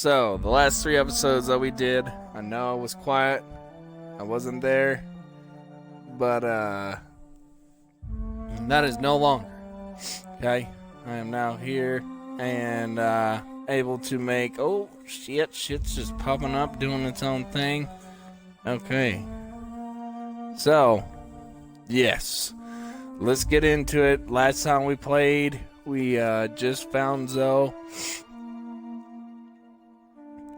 So, the last 3 episodes that we did, I know it was quiet. I wasn't there. But, that is no longer. Okay? I am now here and, able to make... Oh, shit's just popping up, doing its own thing. Okay. So, yes. Let's get into it. Last time we played, we, just found Zoe.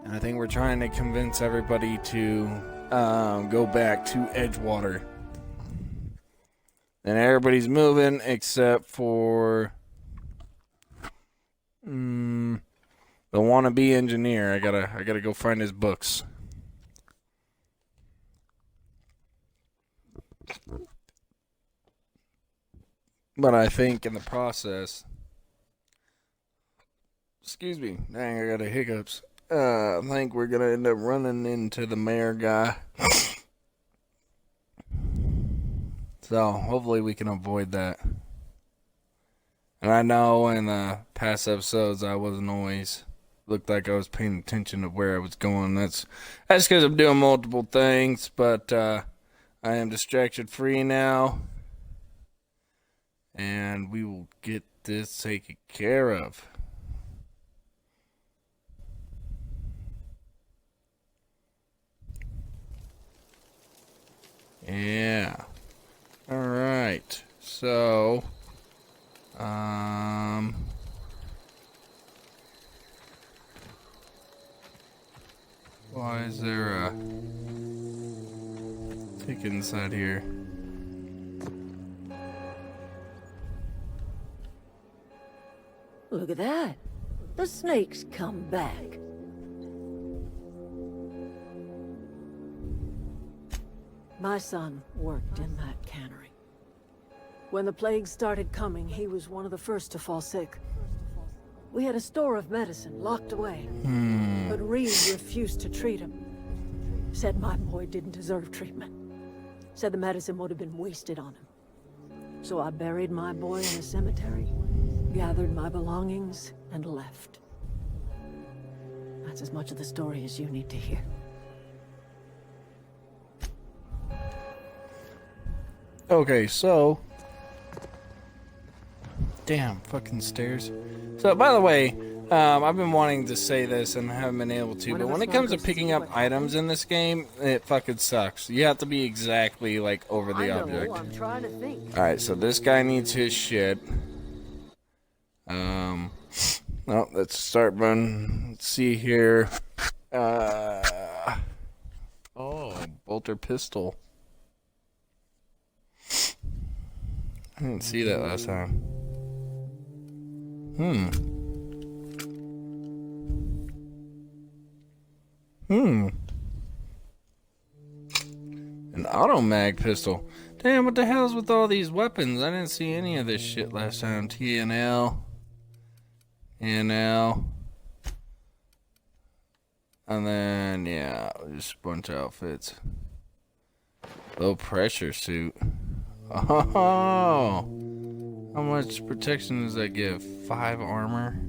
And I think we're trying to convince everybody to go back to Edgewater. And everybody's moving except for the wannabe engineer. I gotta go find his books. But I think in the process, excuse me, dang, I got the hiccups. I think we're gonna end up running into the mayor guy. So hopefully we can avoid that. And I know in the past episodes I wasn't always looked like I was paying attention to where I was going. That's because I'm doing multiple things, but I am distraction free now. And we will get this taken care of. Yeah. Alright. So, why is there a ticket inside here? Look at that. The snake's come back. My son worked in that cannery. When the plague started coming, he was one of the first to fall sick. We had a store of medicine locked away, but Reed refused to treat him. Said my boy didn't deserve treatment. Said the medicine would have been wasted on him. So I buried my boy in a cemetery, gathered my belongings, and left. That's as much of the story as you need to hear. Okay, so... Damn, fucking stairs. So, by the way, I've been wanting to say this and haven't been able to, but when it comes to picking up items in this game, it fucking sucks. You have to be exactly, like, over the object. I'm trying to think. Alright, so this guy needs his shit. Oh, let's start run. Let's see here. Oh, bolter pistol. I didn't see that last time. An auto mag pistol. Damn, what the hell's with all these weapons? I didn't see any of this shit last time. TNL. NL. And then, yeah, just a bunch of outfits. Low pressure suit. Oh! How much protection does that give? 5 armor?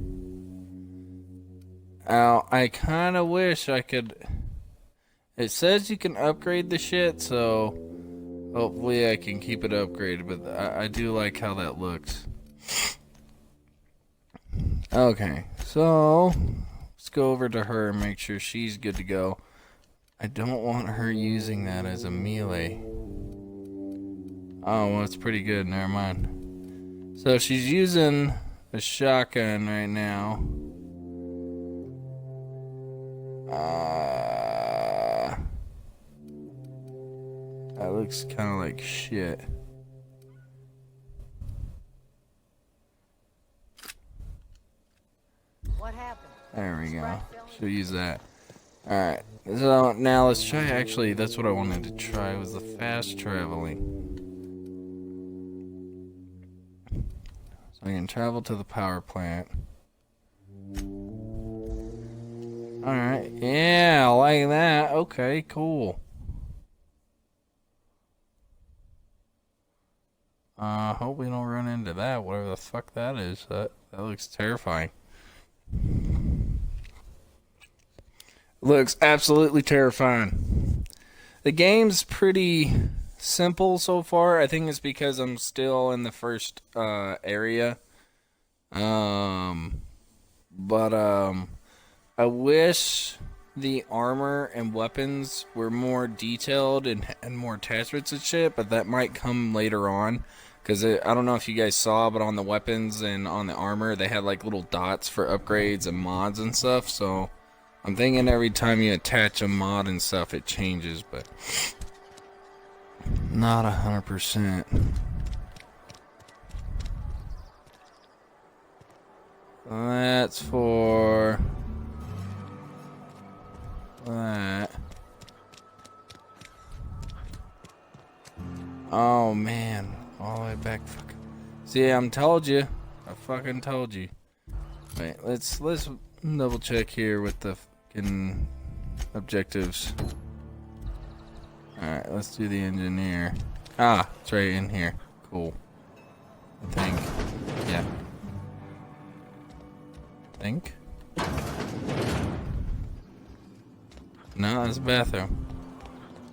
Now, I kind of wish I could... It says you can upgrade the shit, so... Hopefully I can keep it upgraded, but I do like how that looks. Okay, so... Let's go over to her and make sure she's good to go. I don't want her using that as a melee. Oh, well, it's pretty good. Never mind. So she's using a shotgun right now. That looks kind of like shit. What happened? There we go. She'll use that. Alright. So now let's try, actually, that's what I wanted to try, was the fast traveling. So I can travel to the power plant. Alright, yeah, I like that. Okay, cool. Hope we don't run into that, whatever the fuck that is. That looks terrifying. Looks absolutely terrifying. The game's pretty simple so far. I think it's because I'm still in the first area. But I wish the armor and weapons were more detailed and more attachments and shit, but that might come later on. Because I don't know if you guys saw, but on the weapons and on the armor, they had like little dots for upgrades and mods and stuff. So I'm thinking every time you attach a mod and stuff, it changes, but not 100%. That's for that. Oh man, all the way back. See, I'm told you. I fucking told you. Wait, let's double check here with the fucking objectives. Alright, let's do the engineer. Ah, it's right in here. Cool. I think. Yeah. Think? No, that's the bathroom.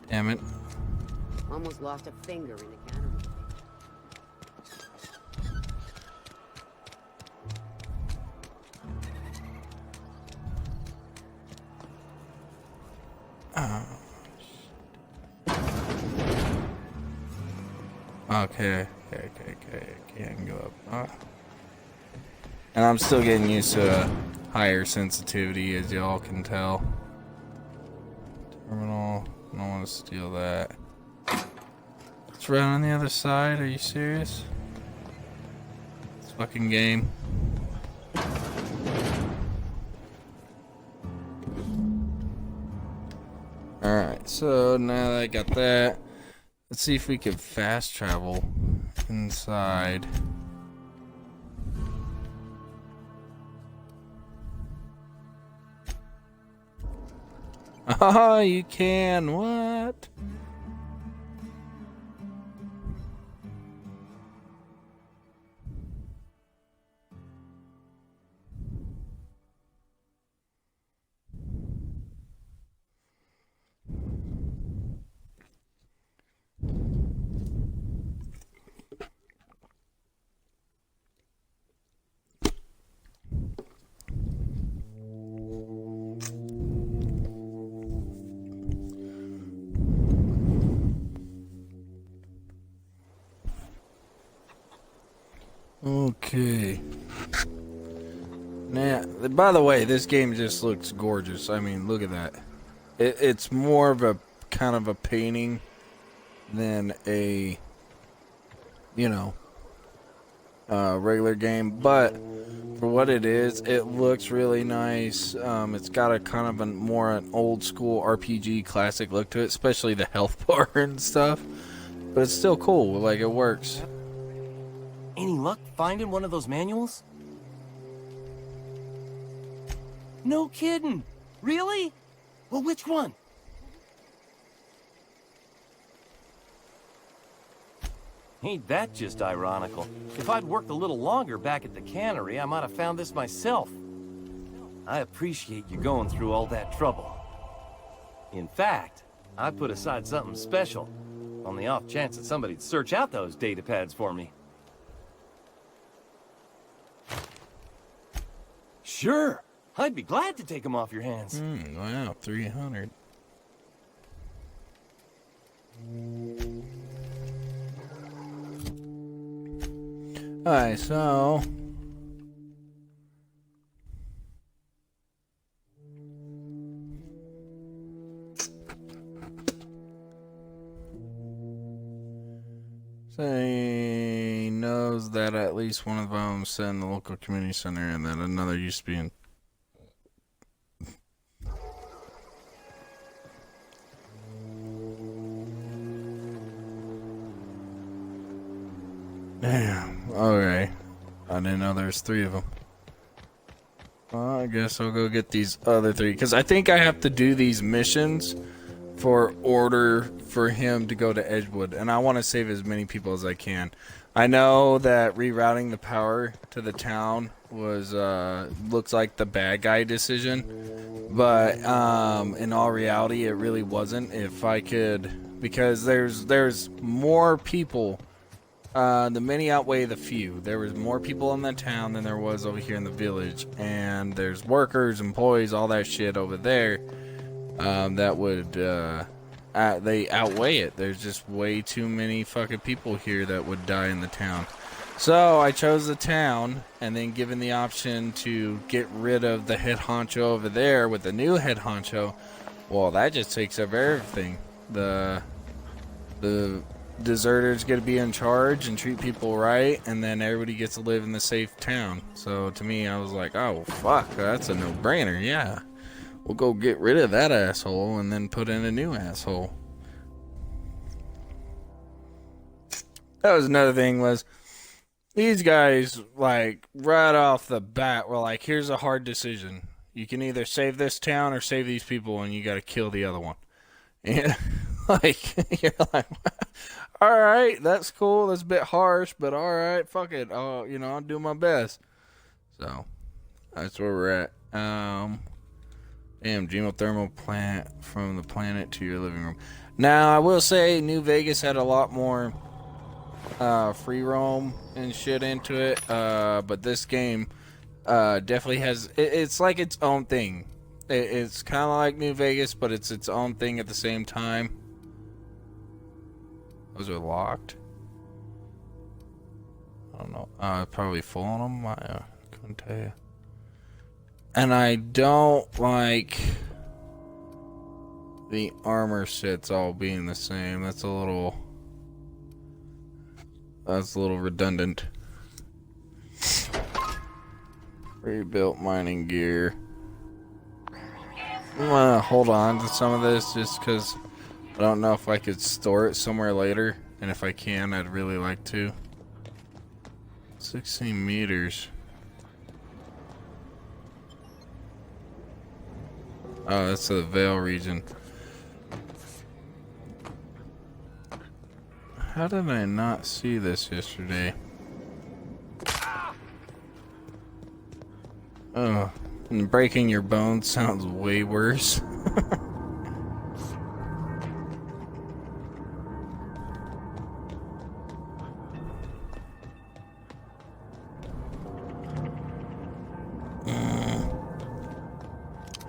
Damn it. Almost lost a finger in the cannery. Okay. Can't go up. And I'm still getting used to higher sensitivity, as y'all can tell. Terminal. I don't want to steal that. It's right on the other side. Are you serious? This fucking game. Alright, so now that I got that, let's see if we can fast travel inside. Oh, you can. What? Okay. Now, by the way, this game just looks gorgeous. I mean, look at that. It's more of a kind of a painting than a, regular game. But for what it is, it looks really nice. It's got a kind of an old school RPG classic look to it, especially the health bar and stuff. But it's still cool. Like, it works. Any luck finding one of those manuals? No kidding. Really? Well, which one? Ain't that just ironical? If I'd worked a little longer back at the cannery, I might have found this myself. I appreciate you going through all that trouble. In fact, I put aside something special, on the off chance that somebody'd search out those data pads for me. Sure, I'd be glad to take them off your hands. Wow, 300. Alright, so he knows that at least one of them set in the local community center and that another used to be in. Damn. Okay. I didn't know there's 3 of them. Well, I guess I'll go get these other 3. Because I think I have to do these missions for order for him to go to Edgewood. And I want to save as many people as I can. I know that rerouting the power to the town was looks like the bad guy decision, but in all reality, it really wasn't. If I could, because there's more people. The many outweigh the few. There was more people in the town than there was over here in the village, and there's workers, employees, all that shit over there. That would they outweigh it. There's just way too many fucking people here that would die in the town. So I chose the town, and then given the option to get rid of the head honcho over there with the new head honcho, well, that just takes up everything. The deserters get to be in charge and treat people right, and then everybody gets to live in the safe town. So to me, I was like, oh fuck, that's a no-brainer. Yeah, we'll go get rid of that asshole and then put in a new asshole. That was another thing, was these guys, like, right off the bat were like, here's a hard decision. You can either save this town or save these people, and you got to kill the other one. And like, you're like, all right, that's cool. That's a bit harsh, but all right, fuck it. I'll do my best. So that's where we're at. Damn, geothermal plant from the planet to your living room. Now, I will say New Vegas had a lot more free roam and shit into it, but this game definitely has, it's like its own thing. It's kind of like New Vegas, but it's its own thing at the same time. Those are locked. I don't know. Probably full on them. I couldn't tell you. And I don't like the armor sets all being the same. That's a little redundant. Rebuilt mining gear. I'm gonna hold on to some of this just because I don't know if I could store it somewhere later, and if I can, I'd really like to. 16 meters. Oh, that's the Vale region. How did I not see this yesterday? Oh, and breaking your bones sounds way worse.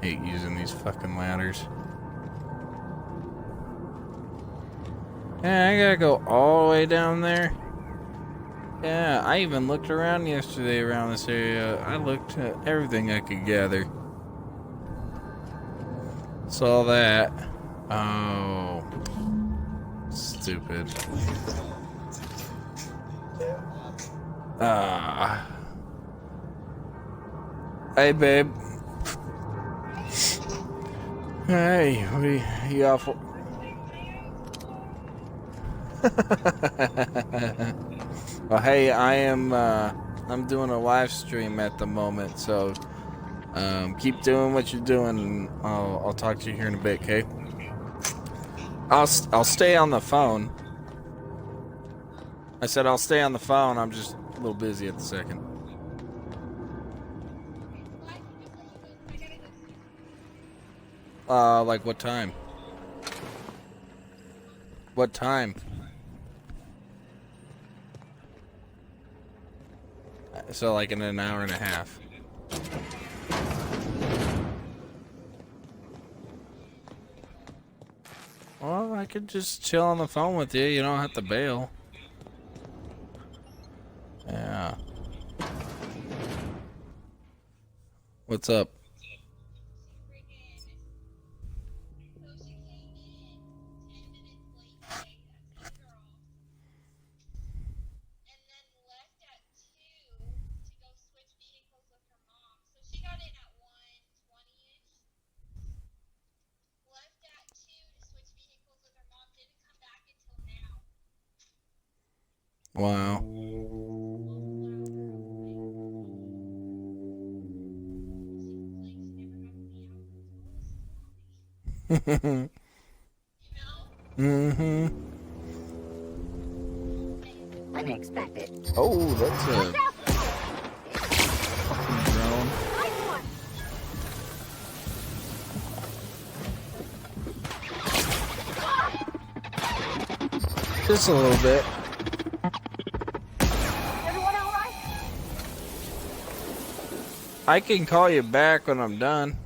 Hate using these fucking ladders. Yeah, I gotta go all the way down there. Yeah, I even looked around yesterday around this area. I looked at everything I could gather. Saw that. Oh. Stupid. Ah. Hey, babe. Hey, you off? Well, hey, I'm doing a live stream at the moment, so keep doing what you're doing, and I'll talk to you here in a bit, okay? I'll stay on the phone. I said I'll stay on the phone. I'm just a little busy at the second. Like what time? What time? So like in an hour and a half. Well, I could just chill on the phone with you. You don't have to bail. Yeah. What's up? Wow. Mm-hmm. Unexpected. Oh, that's a... Just a little bit. Everyone all right? I can call you back when I'm done.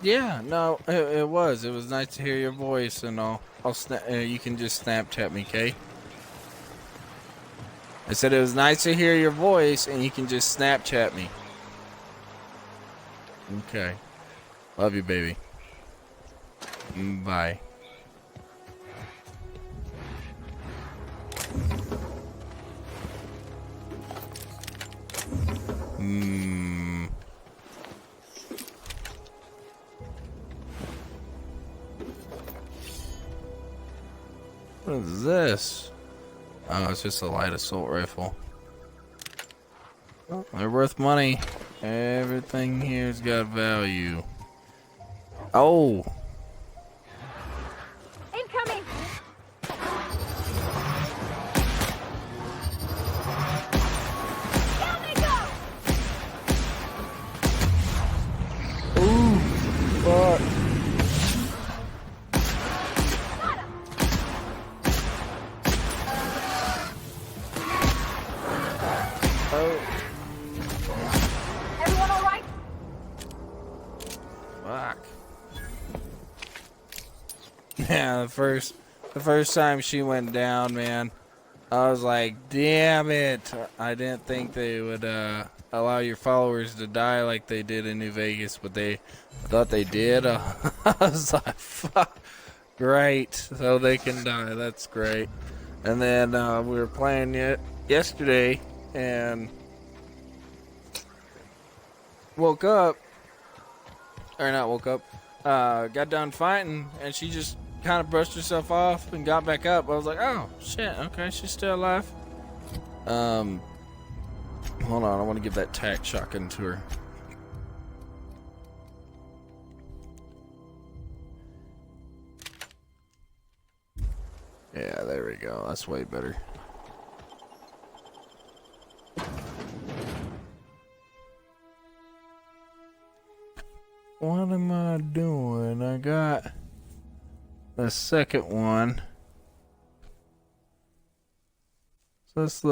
Yeah, no, it was. It was nice to hear your voice, and you can just Snapchat me, okay? I said it was nice to hear your voice, and you can just Snapchat me. Okay. Love you, baby. Bye. What is this? Oh, it's just a light assault rifle. Well, they're worth money. Everything here's got value. Oh! Incoming! Down they go! Ooh! Fuck! Oh! Everyone all right? Fuck. Yeah, the first time she went down, man, I was like, damn it. I didn't think they would allow your followers to die like they did in New Vegas, but I thought they did. I was like, fuck. Great. So they can die. That's great. And then we were playing it yesterday and woke up. Or not woke up. Got done fighting, and she just kind of brushed herself off and got back up. I was like, oh, shit, okay, she's still alive. Hold on, I want to give that tack shotgun to her. Yeah, there we go. That's way better. What am I doing? I got the second one. So this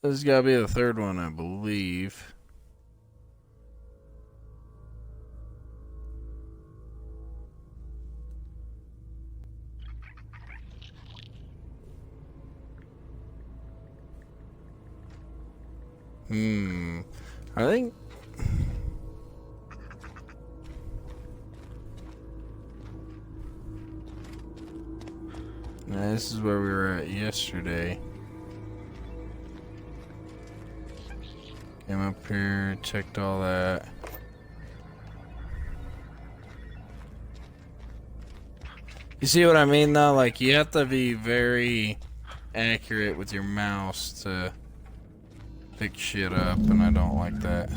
has got to be the third one, I believe. I think. Now, this is where we were at yesterday. Came up here, checked all that. You see what I mean, though? Like, you have to be very accurate with your mouse to pick shit up, and I don't like that.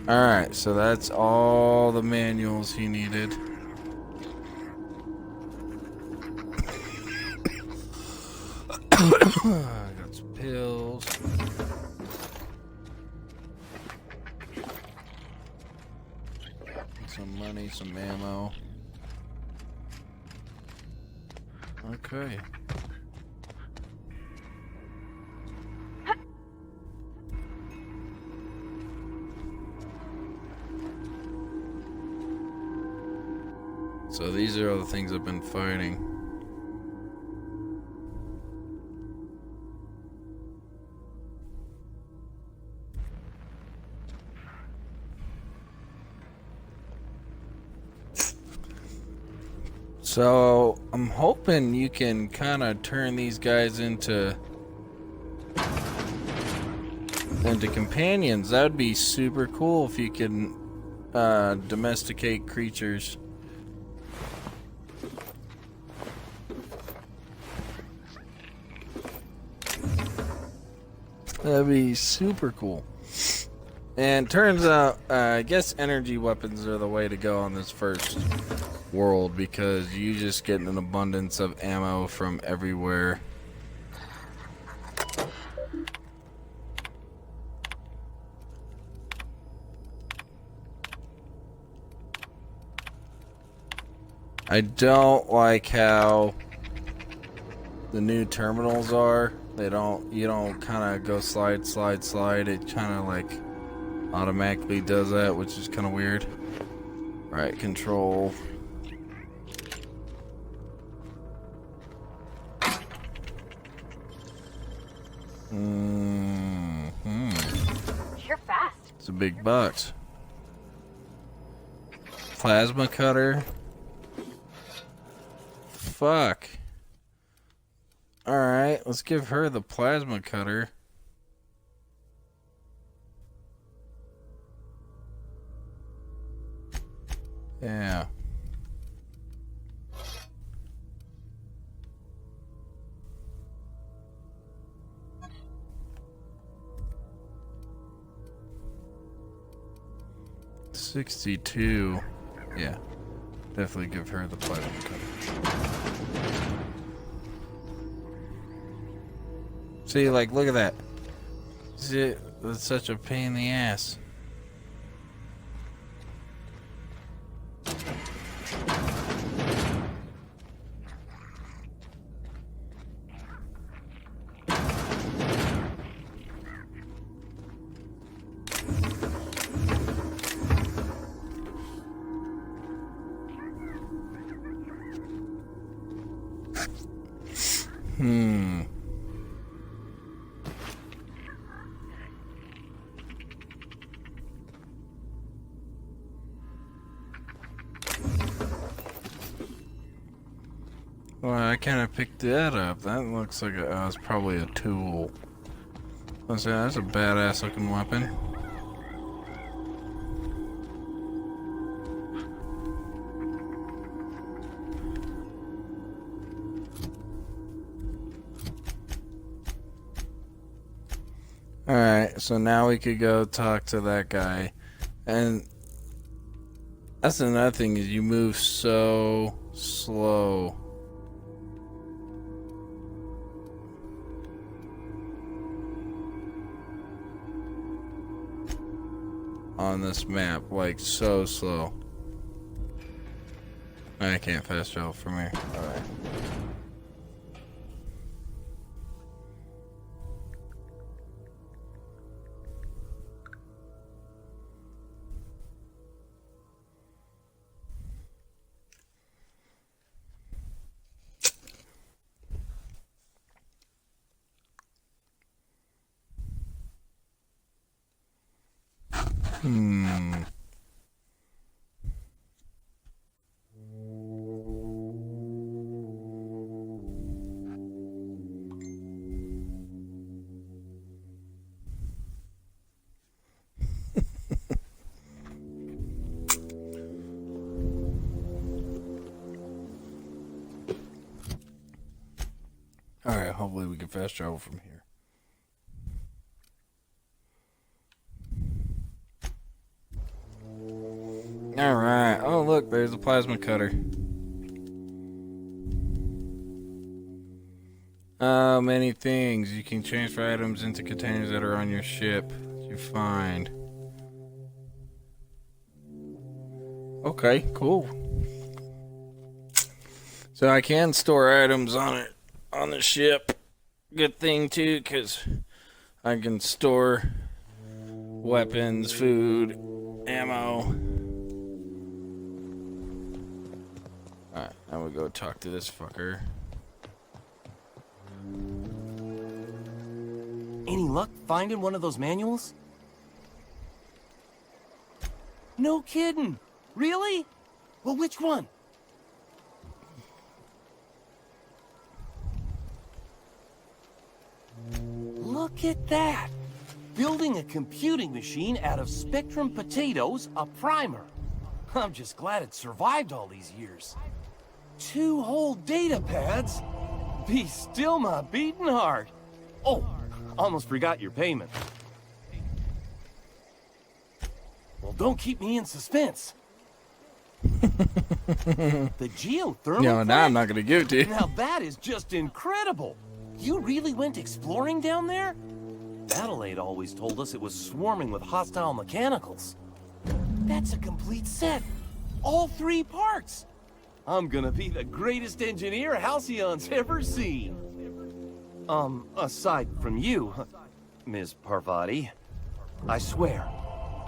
Alright, so that's all the manuals he needed. I got some pills. Some money, some ammo. Okay. So these are all the things I've been fighting. So I'm hoping you can kind of turn these guys into companions. That would be super cool if you can domesticate creatures. That'd be super cool. And turns out, I guess energy weapons are the way to go on this first world, because you just get an abundance of ammo from everywhere. I don't like how the new terminals are. You don't kind of go slide. It kind of like automatically does that, which is kind of weird. All right, control. You're fast. It's a big butt. Plasma cutter. Fuck. Alright, let's give her the plasma cutter. Yeah. $62. Yeah. Definitely give her the plasma cutter. See, like, look at that. See, it's such a pain in the ass. Well, I kind of picked that up. That looks like it's probably a tool. Let's say that's a badass looking weapon. Alright, so now we could go talk to that guy. And that's another thing, is you move so slow. On this map, like so slow. I can't fast travel from here. Alright. Alright, hopefully we can fast travel from here. Alright. Oh, look, there's a plasma cutter. Oh, many things. You can transfer items into containers that are on your ship. You find. Okay, cool. So I can store items on it, on the ship. Good thing, too, because I can store weapons, food, ammo. Alright, now we go talk to this fucker. Any luck finding one of those manuals? No kidding. Really? Well, which one? Look at that. Building a computing machine out of Spectrum potatoes, a primer. I'm just glad it survived all these years. 2 whole data pads? Be still my beating heart. Oh, almost forgot your payment. Well, don't keep me in suspense. The geothermal No, now I'm plant? not going to give it to you. Now that is just incredible. You really went exploring down there? Battle8 always told us it was swarming with hostile mechanicals. That's a complete set. All 3 parts. I'm gonna be the greatest engineer Halcyon's ever seen. Aside from you, Ms. Parvati, I swear,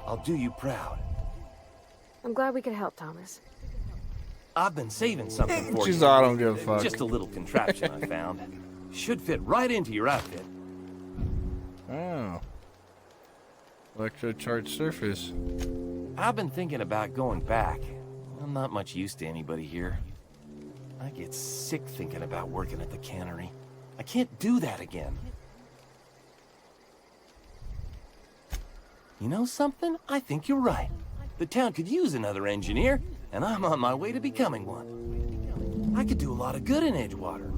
I'll do you proud. I'm glad we could help, Thomas. I've been saving something for She's you. all, I don't give a fuck. Just a little contraption I found. Should fit right into your outfit. Oh. Electrocharged surface. I've been thinking about going back. I'm not much use to anybody here. I get sick thinking about working at the cannery. I can't do that again. You know something? I think you're right. The town could use another engineer, and I'm on my way to becoming one. I could do a lot of good in Edgewater.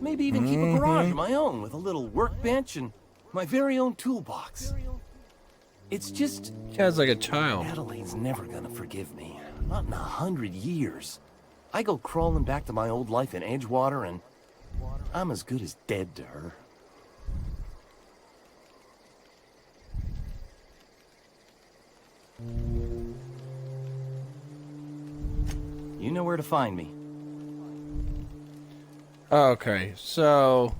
Maybe even keep a garage of my own with a little workbench and my very own toolbox. It's just... Guy's like a child. Adeline's never gonna forgive me. Not in 100 years. I go crawling back to my old life in Edgewater, and I'm as good as dead to her. You know where to find me. Okay, so...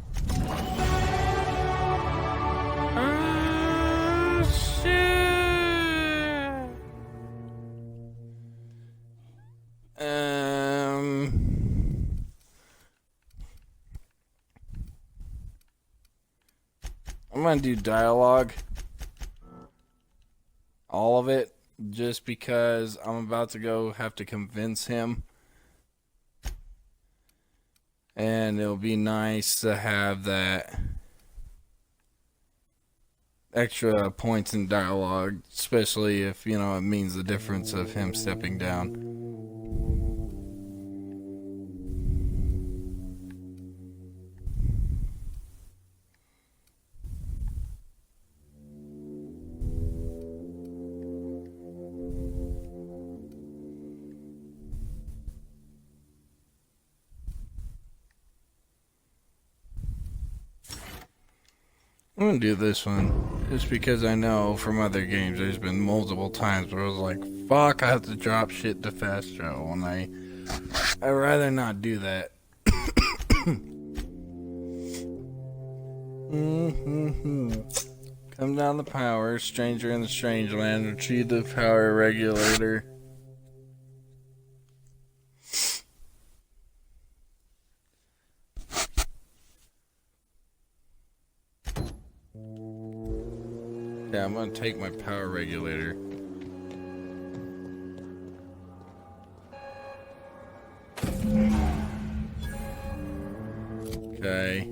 shit! I'm gonna do dialogue. All of it. Just because I'm about to go have to convince him. And it'll be nice to have that extra points in dialogue, especially if, you know, it means the difference of him stepping down. I'm gonna do this one just because I know from other games there's been multiple times where I was like, fuck, I have to drop shit to fast travel, and I'd rather not do that. Come down the power, stranger in the strange land, retrieve the power regulator. Yeah, I'm gonna take my power regulator. Okay.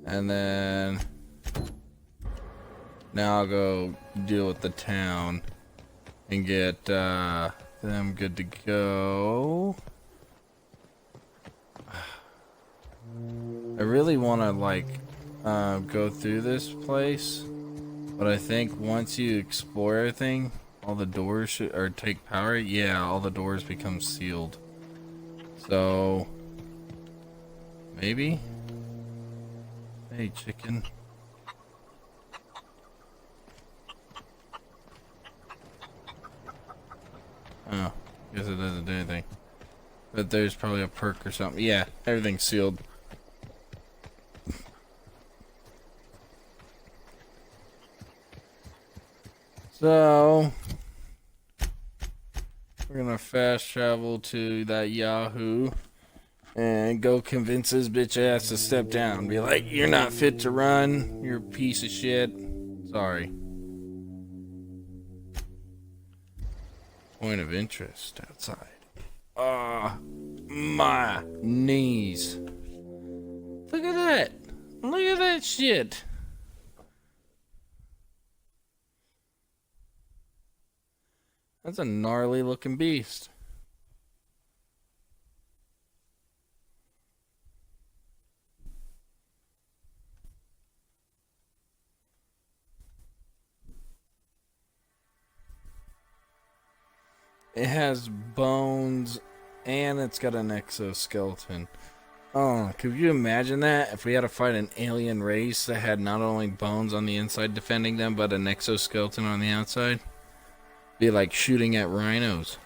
And then now I'll go deal with the town and get them good to go. I really want to like go through this place. But I think once you explore everything, all the doors should, or take power, yeah, all the doors become sealed. So, maybe? Hey, chicken. Oh, guess it doesn't do anything. But there's probably a perk or something. Yeah, everything's sealed. So, we're gonna fast travel to that Yahoo and go convince his bitch ass to step down. Be like, you're not fit to run. You're a piece of shit. Sorry. Point of interest outside. My knees. Look at that. Look at that shit. That's a gnarly looking beast. It has bones and it's got an exoskeleton. Oh, could you imagine that? If we had to fight an alien race that had not only bones on the inside defending them, but an exoskeleton on the outside? Be like shooting at rhinos.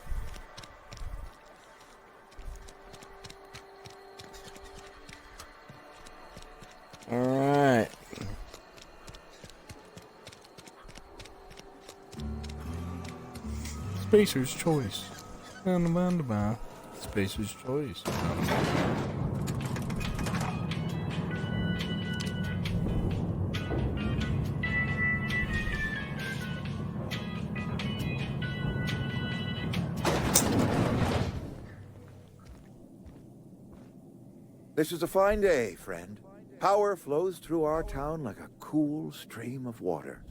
Alright. Spacer's choice. Spacer's choice. This is a fine day, friend. Power flows through our town like a cool stream of water.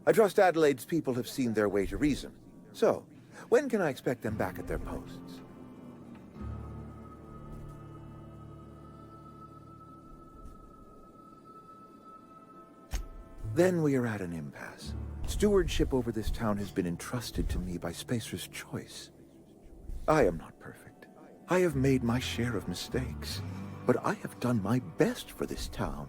I trust Adelaide's people have seen their way to reason. So, when can I expect them back at their posts? Then we are at an impasse. Stewardship over this town has been entrusted to me by Spacer's choice. I am not perfect. I have made my share of mistakes, but I have done my best for this town.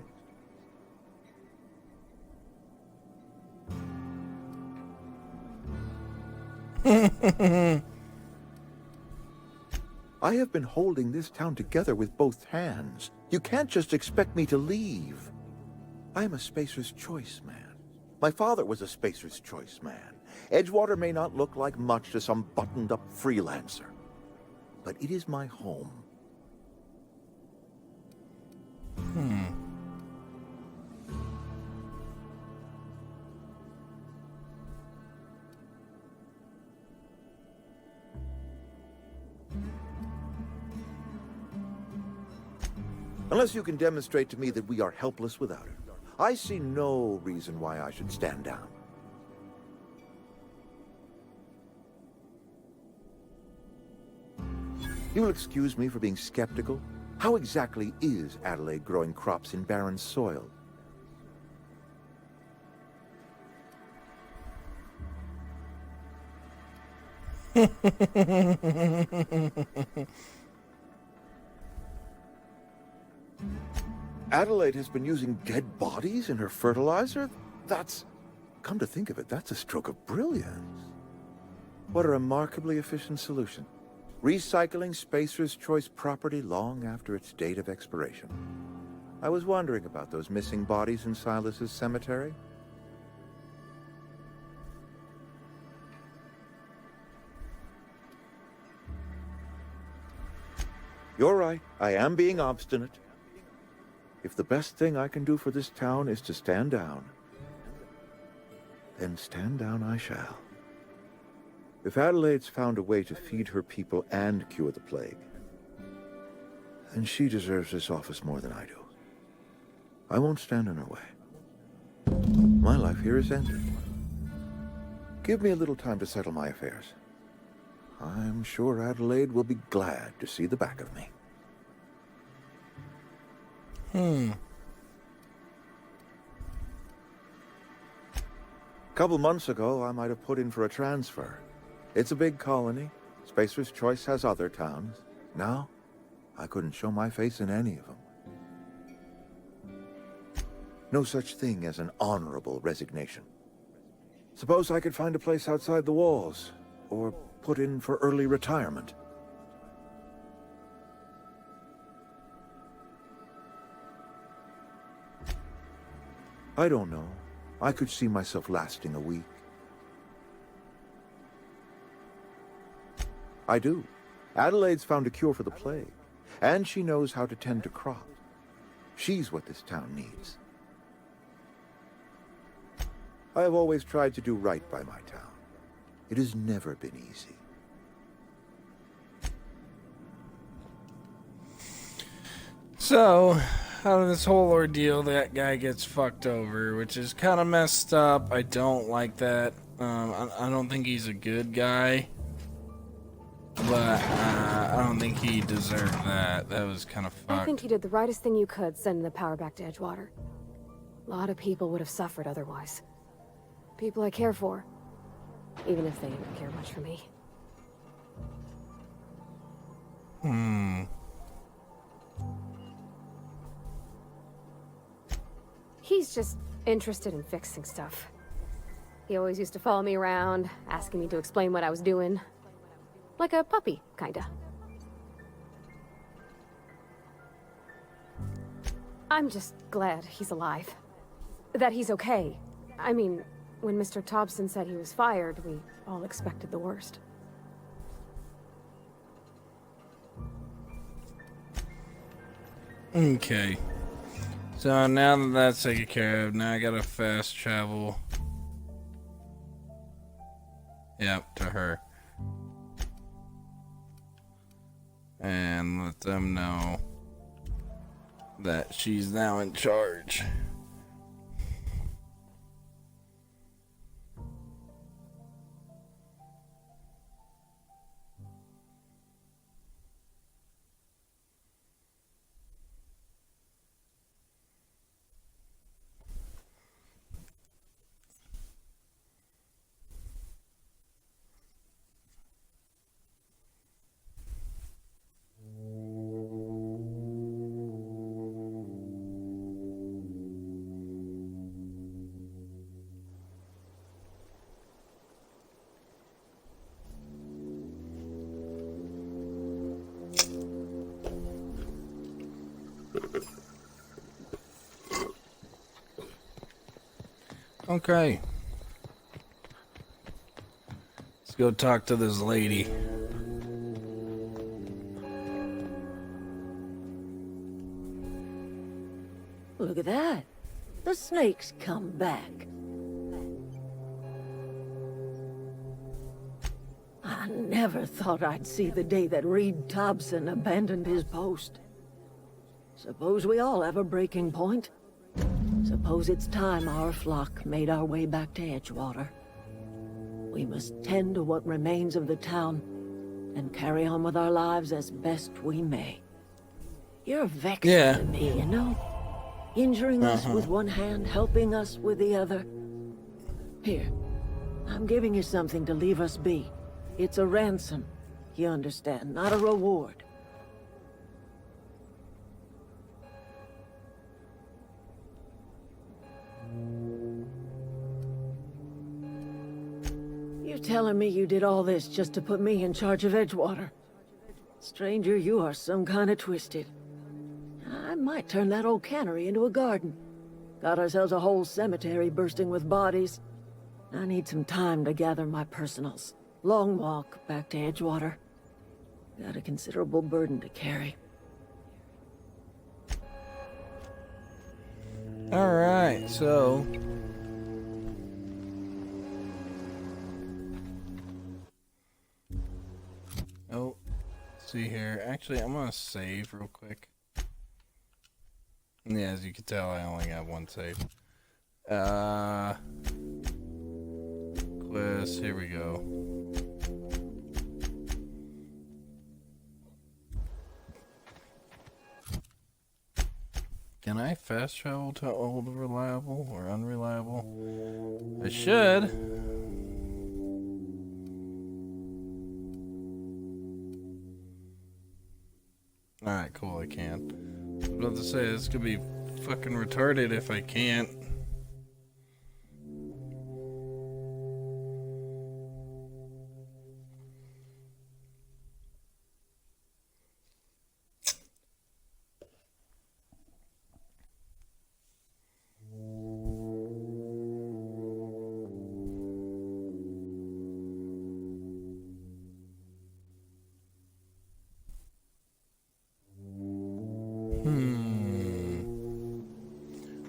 I have been holding this town together with both hands. You can't just expect me to leave. I am a Spacer's Choice man. My father was a Spacer's Choice man. Edgewater may not look like much to some buttoned-up freelancer, but it is my home. Unless you can demonstrate to me that we are helpless without it, I see no reason why I should stand down. You'll excuse me for being skeptical. How exactly is Adelaide growing crops in barren soil? Adelaide has been using dead bodies in her fertilizer? That's... Come to think of it, that's a stroke of brilliance. What a remarkably efficient solution. Recycling Spacer's Choice property long after its date of expiration. I was wondering about those missing bodies in Silas's cemetery. You're right, I am being obstinate. If the best thing I can do for this town is to stand down, then stand down I shall. If Adelaide's found a way to feed her people and cure the plague, then she deserves this office more than I do. I won't stand in her way. My life here is ended. Give me a little time to settle my affairs. I'm sure Adelaide will be glad to see the back of me. A couple months ago, I might have put in for a transfer. It's a big colony. Spacer's Choice has other towns. Now, I couldn't show my face in any of them. No such thing as an honorable resignation. Suppose I could find a place outside the walls, or put in for early retirement. I don't know. I could see myself lasting a week. I do. Adelaide's found a cure for the plague, and she knows how to tend to crops. She's what this town needs. I have always tried to do right by my town. It has never been easy. So, out of this whole ordeal, that guy gets fucked over, which is kind of messed up. I don't like that. I don't think he's a good guy, but I don't think he deserved that. That was kind of fucked. I think you did the rightest thing you could, sending the power back to Edgewater. A lot of people would have suffered otherwise. People I care for, even if they didn't care much for me. He's just interested in fixing stuff. He always used to follow me around, asking me to explain what I was doing. Like a puppy, kinda. I'm just glad he's alive. That he's okay. I mean, when Mr. Thompson said he was fired, we all expected the worst. Okay. So now that that's taken care of, now I gotta fast travel. Yep, to her. And let them know that she's now in charge. Okay. Let's go talk to this lady. Look at that. The snake's come back. I never thought I'd see the day that Reed Thompson abandoned his post. Suppose we all have a breaking point. Suppose it's time our flock made our way back to Edgewater. We must tend to what remains of the town and carry on with our lives as best we may. You're vexed to me, you know? Injuring us with one hand, helping us with the other. Here, I'm giving you something to leave us be. It's a ransom, you understand, not a reward. You're telling me you did all this just to put me in charge of Edgewater? Stranger, you are some kind of twisted. I might turn that old cannery into a garden. Got ourselves a whole cemetery bursting with bodies. I need some time to gather my personals. Long walk back to Edgewater. Got a considerable burden to carry. Alright, so... Oh, let's see here. Actually, I'm gonna save real quick. Yeah, as you can tell, I only got one save. Quest, here we go. Can I fast travel to old reliable or unreliable? I should. Alright, cool, I can. I was about to say, this could be fucking retarded if I can't.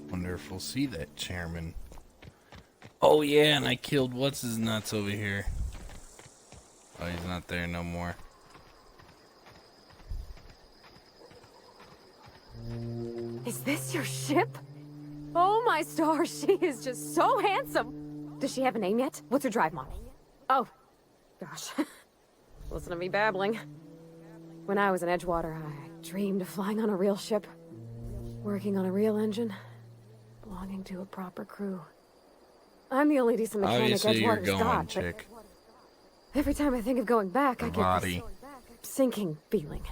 Wonder if we'll see that chairman. Oh yeah, and I killed what's his nuts over here. Oh, he's not there no more. Is this your ship? Oh my stars, she is just so handsome. Does she have a name yet? What's her drive model? Oh, gosh. Listen to me babbling. When I was in Edgewater, I dreamed of flying on a real ship, working on a real engine, belonging to a proper crew. I'm the only decent mechanic Obviously, you're Edgewater's going, got, chick. but every time I think of going back, I get Body. this sinking feeling.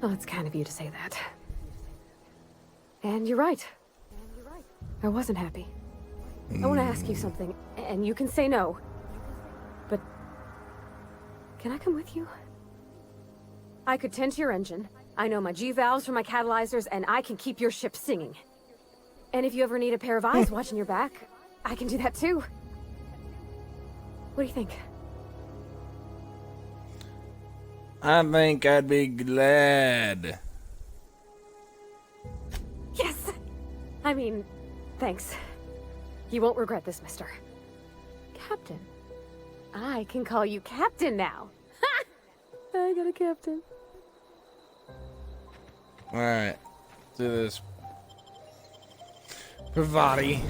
Well, it's kind of you to say that. And you're right. I wasn't happy. I want to ask you something, and you can say no. But Can I come with you? I could tend to your engine. I know my G-valves from my catalyzers, and I can keep your ship singing. And if you ever need a pair of eyes watching your back, I can do that too. What do you think? I think I'd be glad. Yes! I mean, thanks. You won't regret this, mister. Captain. I can call you Captain now. Ha! I got a captain. Alright. Do this. Bravati.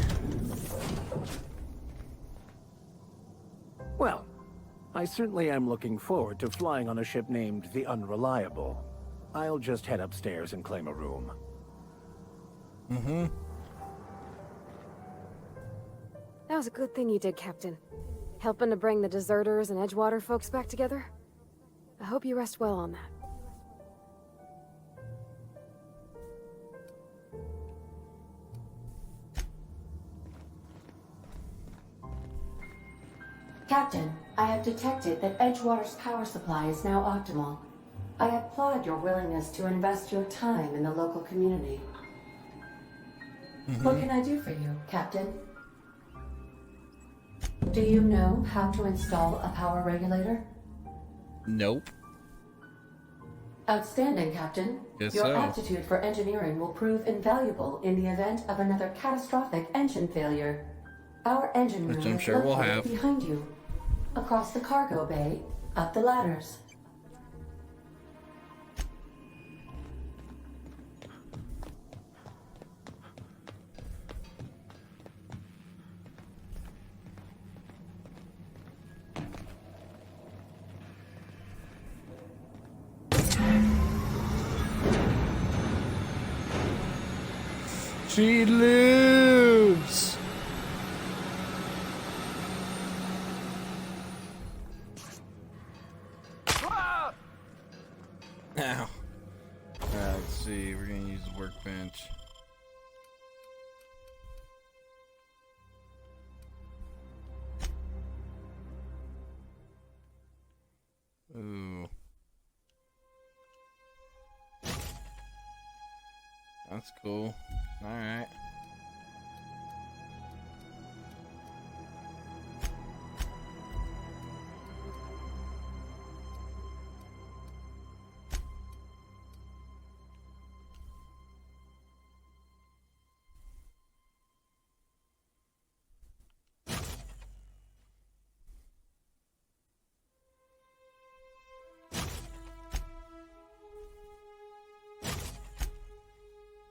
Well, I certainly am looking forward to flying on a ship named the Unreliable. I'll just head upstairs and claim a room. Mm-hmm. That was a good thing you did, Captain. Helping to bring the deserters and Edgewater folks back together. I hope you rest well on that. Captain, I have detected that Edgewater's power supply is now optimal. I applaud your willingness to invest your time in the local community. What can I do for you, Captain? Do you know how to install a power regulator? Nope. Outstanding, Captain. Guess Your so. aptitude for engineering will prove invaluable in the event of another catastrophic engine failure. Our engine room Which I'm is sure we'll located have. behind you. Across the cargo bay, up the ladders. She lives. Now, let's see. We're gonna use the workbench. Ooh, that's cool. All right.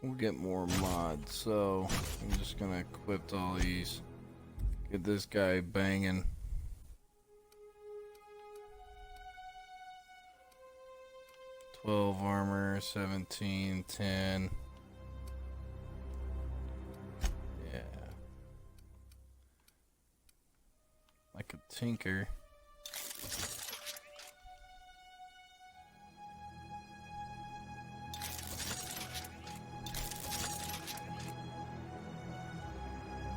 We'll get more mods, so I'm just gonna equip all these. Get this guy banging. $12 armor, 17, 10. Yeah. Like a tinker.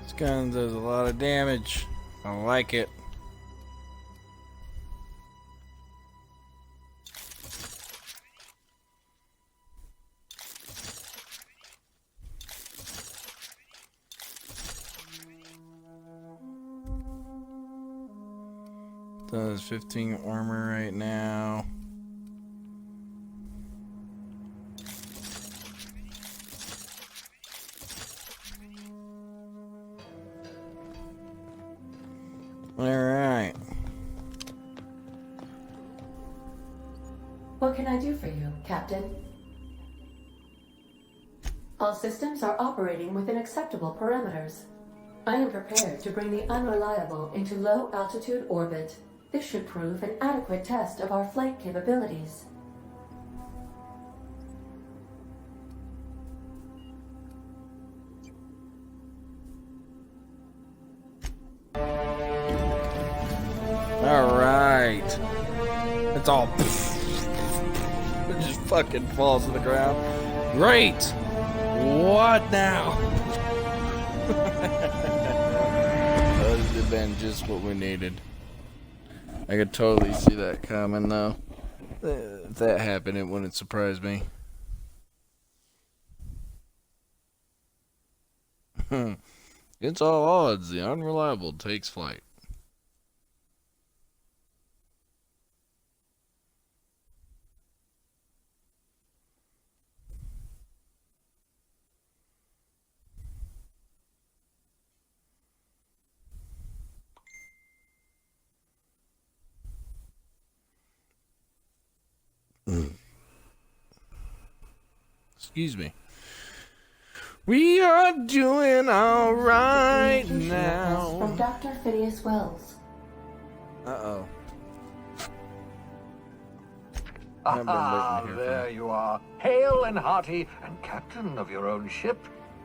This gun does a lot of damage. I like it. Does 15 armor right now. Alright. What can I do for you, Captain? All systems are operating within acceptable parameters. I am prepared to bring the Unreliable into low-altitude orbit. This should prove an adequate test of our flight capabilities. Alright. It's all it just fucking falls to the ground. Great! What now? That would have been just what we needed. I could totally see that coming, though. If that happened, it wouldn't surprise me. Against all odds, the Unreliable takes flight. Excuse me. We are doing all right Communication request now. from Dr. Phineas Wells. Uh-oh. Ah, there you are. Hale and hearty, and captain of your own ship.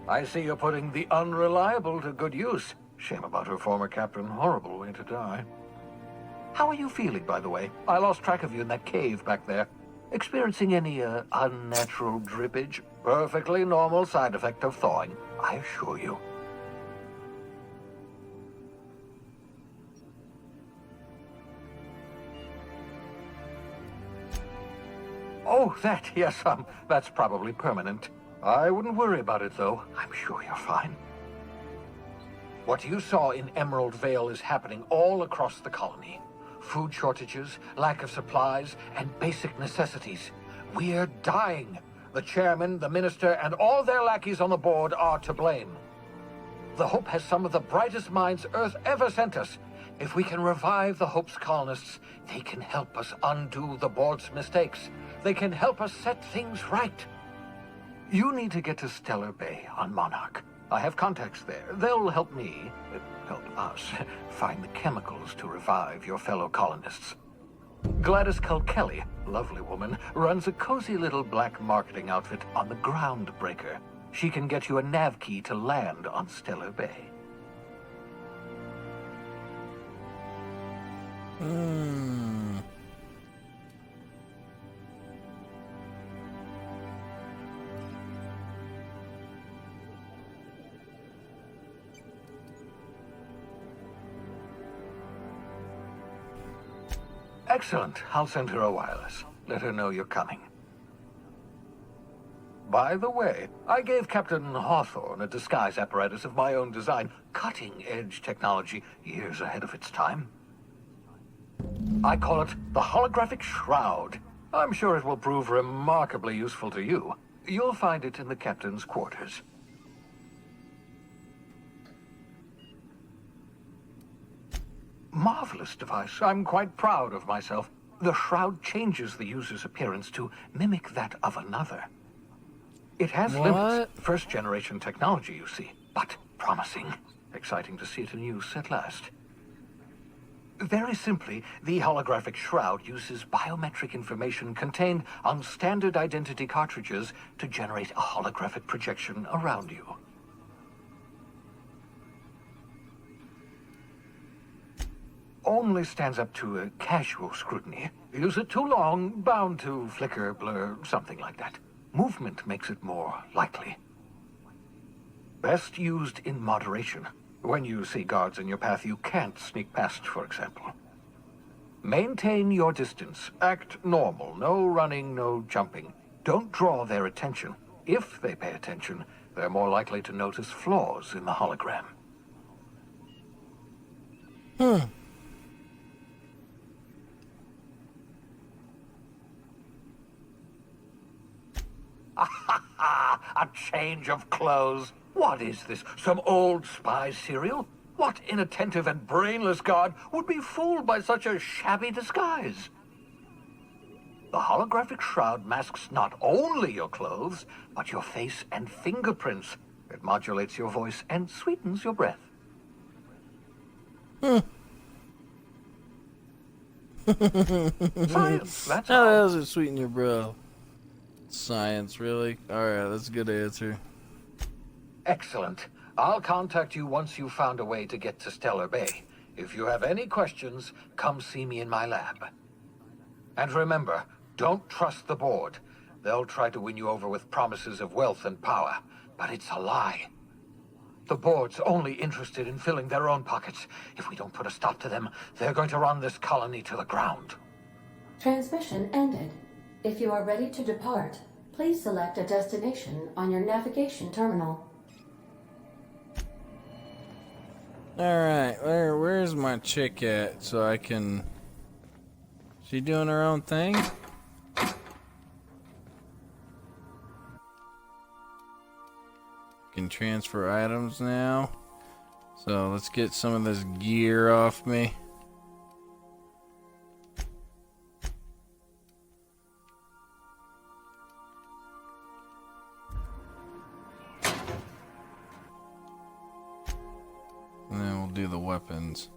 I see you're putting the Unreliable to good use. Shame about her former captain. Horrible way to die. How are you feeling, by the way? I lost track of you in that cave back there. Experiencing any, unnatural drippage? Perfectly normal side effect of thawing, I assure you. Oh, yes, that's probably permanent. I wouldn't worry about it, though. I'm sure you're fine. What you saw in Emerald Vale is happening all across the colony. Food shortages, lack of supplies, and basic necessities. We're dying. The chairman, the minister, and all their lackeys on the board are to blame. The Hope has some of the brightest minds Earth ever sent us. If we can revive the Hope's colonists, they can help us undo the board's mistakes. They can help us set things right. You need to get to Stellar Bay on Monarch. I have contacts there. They'll help me, help us, find the chemicals to revive your fellow colonists. Gladys Kelly, lovely woman, runs a cozy little black marketing outfit on the Groundbreaker. She can get you a nav key to land on Stellar Bay. Excellent. I'll send her a wireless. Let her know you're coming. By the way, I gave Captain Hawthorne a disguise apparatus of my own design. Cutting-edge technology, years ahead of its time. I call it the Holographic Shroud. I'm sure it will prove remarkably useful to you. You'll find it in the captain's quarters. Marvelous device. I'm quite proud of myself. The shroud changes the user's appearance to mimic that of another. It has limits. First-generation technology, you see, but promising. Exciting to see it in use at last. Very simply, the holographic shroud uses biometric information contained on standard identity cartridges to generate a holographic projection around you. Only stands up to a casual scrutiny. Use it too long, bound to flicker, blur, something like that. Movement makes it more likely. Best used in moderation. When you see guards in your path you can't sneak past, for example. Maintain your distance. Act normal. No running, no jumping. Don't draw their attention. If they pay attention, they're more likely to notice flaws in the hologram. A change of clothes. What is this? Some old spy serial? What inattentive and brainless guard would be fooled by such a shabby disguise? The holographic shroud masks not only your clothes, but your face and fingerprints. It modulates your voice and sweetens your breath. Science, that's How all. does it sweeten your breath? Science, really? Alright, that's a good answer. Excellent. I'll contact you once you've found a way to get to Stellar Bay. If you have any questions, come see me in my lab. And remember, don't trust the board. They'll try to win you over with promises of wealth and power, but it's a lie. The board's only interested in filling their own pockets. If we don't put a stop to them, they're going to run this colony to the ground. Transmission ended. If you are ready to depart, please select a destination on your navigation terminal. Alright, where's my chick at so I can... She doing her own thing? Can transfer items now. So let's get some of this gear off me. And then we'll do the weapons.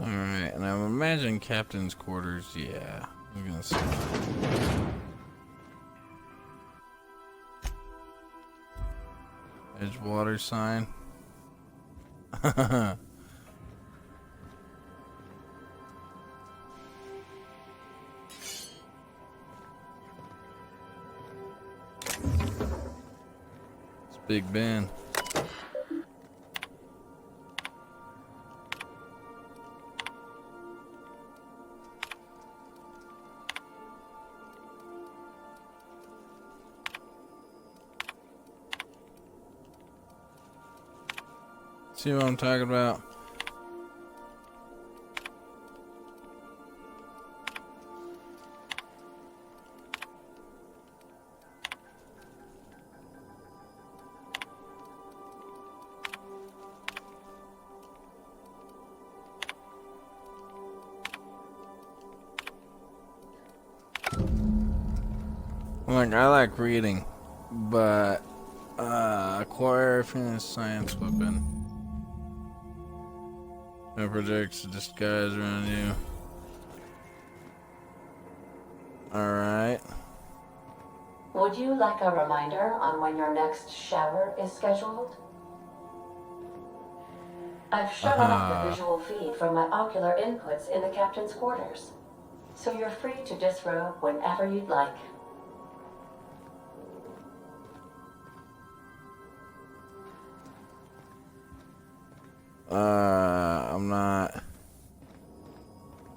Alright, and I would imagine captain's quarters, yeah. I'm gonna say. Edgewater sign. It's Big Ben. See what I'm talking about? Like, I like reading, but acquire a finished science weapon. No projects disguise around you. Alright. Would you like a reminder on when your next shower is scheduled? I've shut off the visual feed from my ocular inputs in the captain's quarters, so you're free to disrobe whenever you'd like.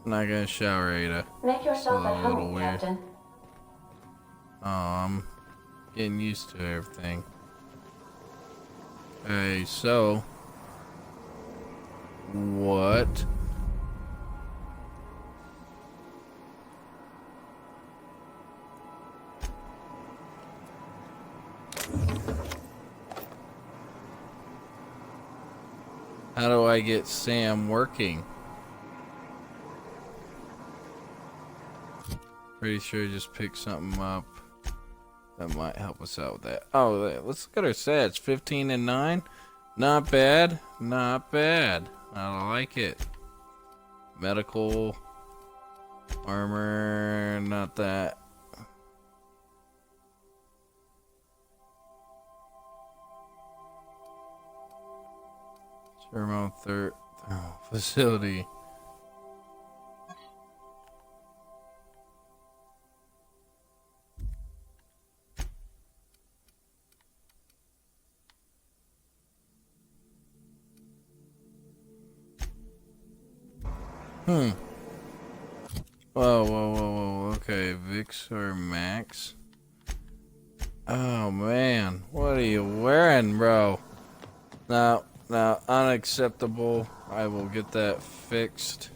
I'm not gonna shower, Ada. Make yourself at a little home, weird. Captain. Oh, I'm getting used to everything. Hey, so what? How do I get Sam working? Pretty sure just pick something up that might help us out with that. Oh, let's look at our stats. 15 and 9. Not bad. Not bad. I like it. Medical. Armor. Not that. Thermal facility. Whoa, whoa, whoa, whoa. Okay, Vix or Max. Oh, man. What are you wearing, bro? No, unacceptable. I will get that fixed.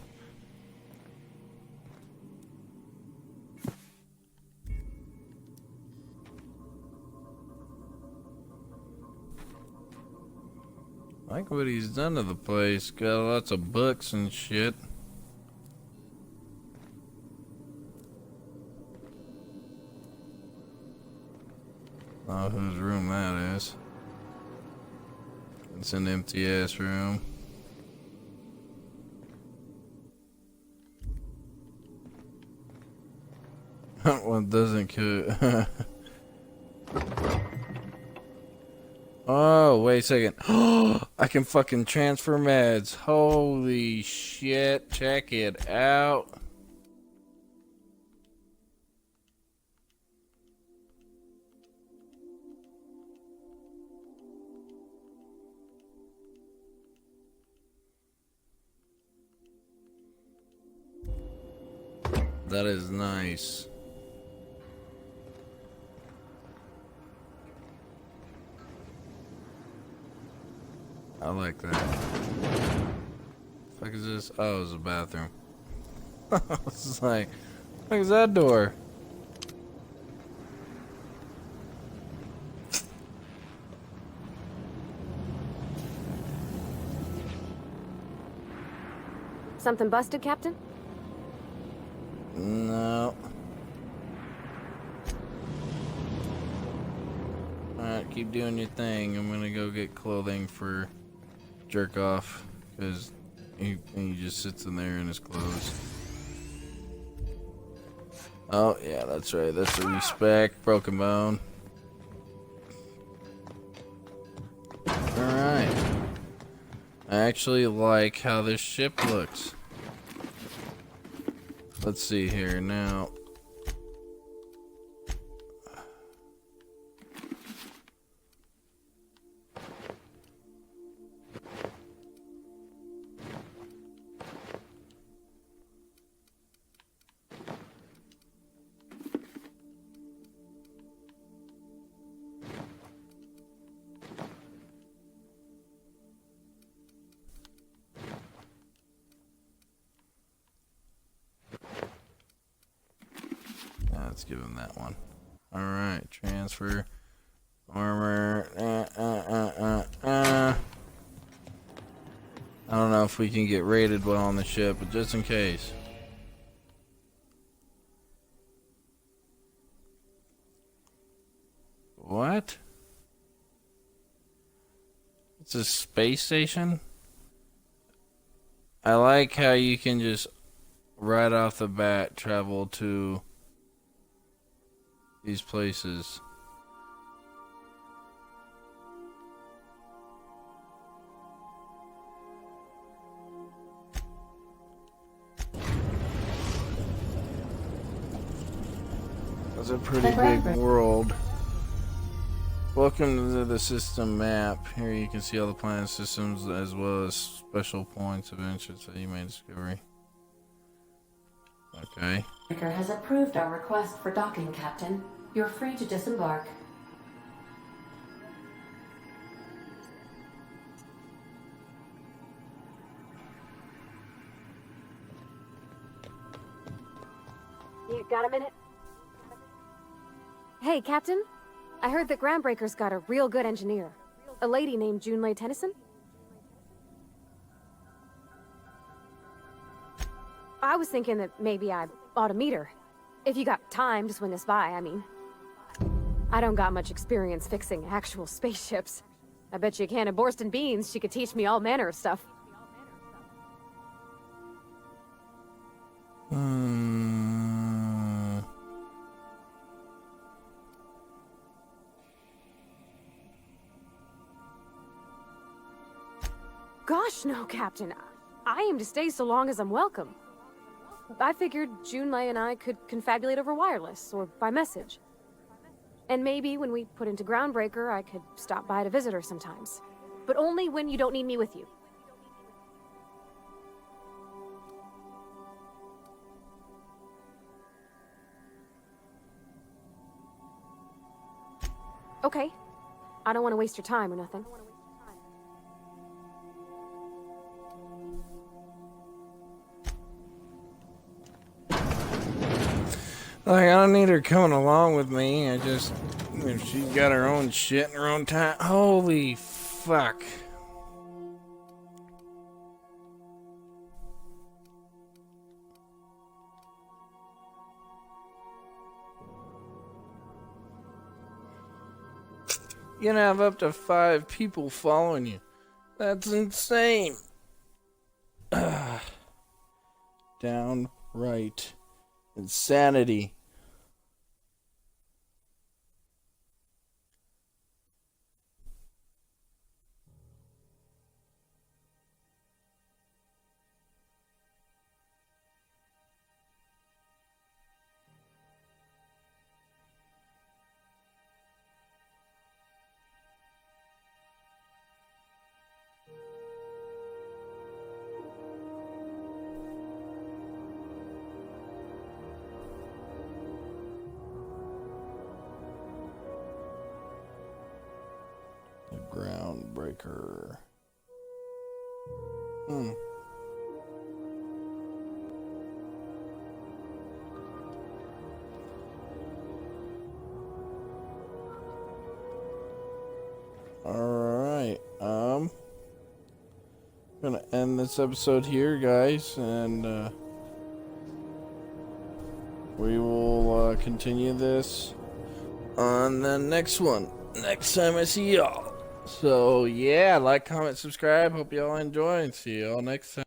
I like what he's done to the place. Got lots of books and shit. Oh, whose room that is. It's an empty ass room. One doesn't kill. Oh, wait a second. I can fucking transfer meds. Holy shit. Check it out. That is nice. I like that. Fuck is this? Oh, it's a bathroom. It's like, what is that door? Something busted, Captain? No. Alright, keep doing your thing. I'm gonna go get clothing for jerk off, because he just sits in there in his clothes. Oh, yeah, that's right. That's the respect. Broken bone. Alright. I actually like how this ship looks. Let's see here now. Let's give him that one. Alright, transfer. Armor. I don't know if we can get rated well on the ship, but just in case. What? It's a space station? I like how you can just right off the bat travel to these places. That's a pretty big world. Welcome to the system map. Here you can see all the planet systems as well as special points of interest that you may discover. Okay. Baker has approved our request for docking, Captain. You're free to disembark. You got a minute? Hey, Captain. I heard that Groundbreaker's got a real good engineer. A lady named Junlei Tennyson? I was thinking that maybe I ought to meet her. If you got time to swing us by, I mean. I don't got much experience fixing actual spaceships. I bet you a can of Borston beans she could teach me all manner of stuff. Gosh, no, Captain. I aim to stay so long as I'm welcome. I figured Junlei and I could confabulate over wireless, or by message. And maybe when we put into Groundbreaker, I could stop by to visit her sometimes. But only when you don't need me with you. Okay. I don't want to waste your time or nothing. Like, I don't need her coming along with me. I just, if she's got her own shit in her own time. Holy fuck. You can have up to 5 people following you. That's insane. Downright insanity. Dawnbreaker. Alright, gonna end this episode here, guys, and we will continue this on the next one. Next time I see y'all. So yeah, like, comment, subscribe. Hope y'all enjoy, and see y'all next time.